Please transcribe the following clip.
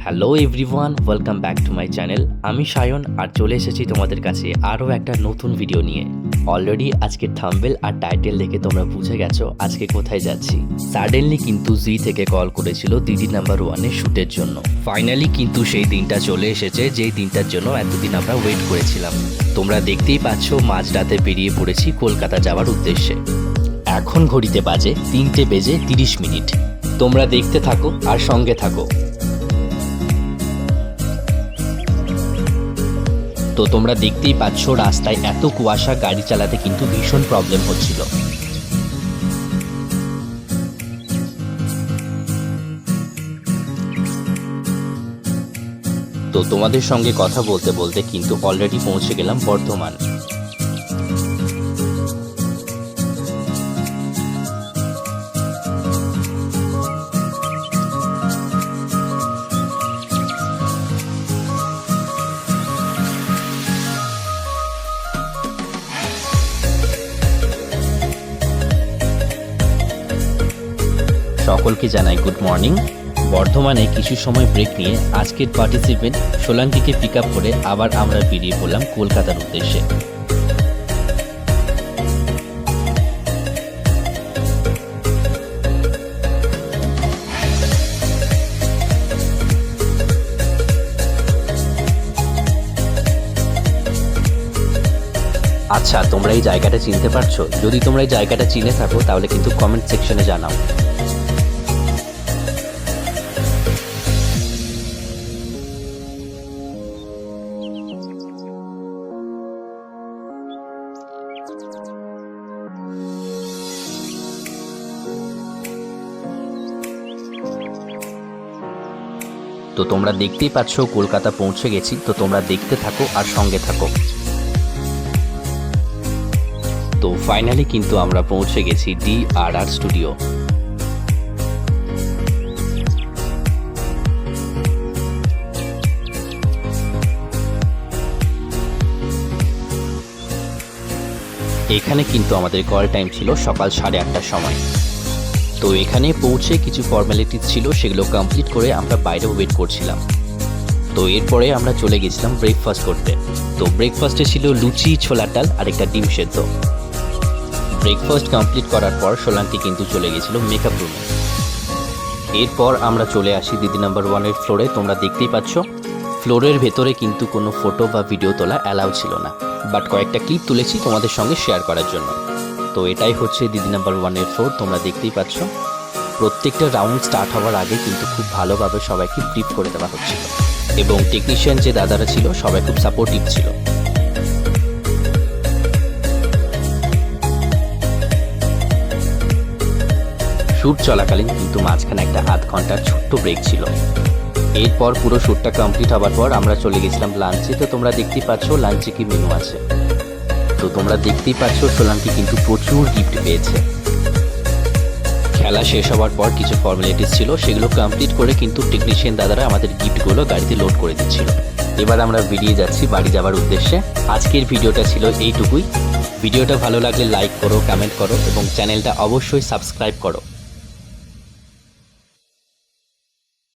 Hello everyone, welcome back to my channel. আমি সায়ন আর চলে এসেছি তোমাদের কাছে আরও একটা নতুন ভিডিও নিয়ে। অলরেডি আজকের থাম্বনেল আর টাইটেল দেখে তোমরা বুঝে গেছো আজকে কোথায় যাচ্ছি। সাডেনলি কিন্তু জি থেকে কল করেছিল দিদি নাম্বার ওয়ানের শ্যুটের জন্য। ফাইনালি কিন্তু সেই দিনটা চলে এসেছে যেই দিনটার জন্য এতদিন আমরা ওয়েট করেছিলাম। তোমরা দেখতেই পাচ্ছ মাঝরাতে বেরিয়ে পড়েছি কলকাতা যাওয়ার উদ্দেশ্যে। এখন ঘড়িতে বাজে 3:30। তোমরা দেখতে থাকো আর সঙ্গে থাকো। তো তোমরা দেখতেই পাচ্ছ রাস্তায় এত কুয়াশা, গাড়ি চালাতে কিন্তু ভীষণ প্রবলেম হচ্ছিল। তো তোমাদের সঙ্গে কথা বলতে বলতে কিন্তু অলরেডি পৌঁছে গেলাম বর্ধমান। সকলকে জানাই গুড মর্নিং। বর্ধমানে কিছু সময় ব্রেক নিয়ে আজকের পার্টিসিপেন্ট সোলাঙ্কিকে পিক আপ করে আবার আমরা বেরিয়ে পড়লাম কলকাতার উদ্দেশ্যে। আচ্ছা, তোমরা এই জায়গাটা চিনতে পারছো? যদি তোমরা এই জায়গাটা চিনে থাকো তাহলে কিন্তু কমেন্ট সেকশনে জানাও। তো তোমরা দেখতেই পাচ্ছ কলকাতা পৌঁছে গেছি। তো তোমরা দেখতে থাকো আর সঙ্গে থাকো। তো ফাইনালি কিন্তু আমরা পৌঁছে গেছি DRR স্টুডিও। এখানে কিন্তু আমাদের কল টাইম ছিল সকাল 8:30টার সময়। তো এখানে পৌঁছে কিছু ফর্মালিটিস ছিল, সেগুলো কমপ্লিট করে আমরা বাইরে ওয়েট করছিলাম। তো এরপরে আমরা চলে গেছিলাম ব্রেকফাস্ট করতে। তো ব্রেকফাস্টে ছিল লুচি, ছোলার ডাল আর একটা ডিম সেদ্ধ। ব্রেকফাস্ট কমপ্লিট করার পর সোলাঙ্কি কিন্তু চলে গেছিল মেকআপ রুমে। এরপর আমরা চলে আসি দিদি নাম্বার ওয়ানের ফ্লোরে। তোমরা দেখতেই পাচ্ছ ফ্লোরের ভেতরে কিন্তু কোনো ফটো বা ভিডিও তোলা অ্যালাউ ছিল না, বাট কয়েকটা ক্লিপ তুলেছি তোমাদের সঙ্গে শেয়ার করার জন্য। তো এটাই হচ্ছে দিদি নাম্বার ওয়ানের ফ্লোর। তোমরা দেখতেই পাচ্ছ প্রত্যেকটা রাউন্ড স্টার্ট হওয়ার আগে কিন্তু খুব ভালোভাবে সবাইকে ব্রিফ করে দেওয়া হচ্ছিল, এবং টেকনিশিয়ান যে দাদারা ছিল সবাই খুব সাপোর্টিভ ছিল। শ্যুট চলাকালীন কিন্তু মাঝখানে একটা আধ ঘন্টার ছোট্ট ব্রেক ছিল। এরপর পুরো শ্যুটটা কমপ্লিট হওয়ার পর আমরা চলে গেছিলাম লাঞ্চে। তো তোমরা দেখতেই পাচ্ছ লাঞ্চে কি মেনু আছে। তো তোমরা দেখতেই পাচ্ছ সোলাঙ্কি কিন্তু প্রচুর গিফট পেয়েছে। খেলা শেষ হওয়ার পর কিছু ফর্মালিটিস ছিল, সেগুলো কমপ্লিট করে কিন্তু টেকনিশিয়ান দাদারা আমাদের গিফটগুলো গাড়িতে লোড করে দিচ্ছিল। এবার আমরা বেরিয়ে যাচ্ছি বাড়ি যাওয়ার উদ্দেশ্যে। আজকের ভিডিওটা ছিল এইটুকুই। ভিডিওটা ভালো লাগলে লাইক করো, কমেন্ট করো এবং চ্যানেলটা অবশ্যই সাবস্ক্রাইব করো।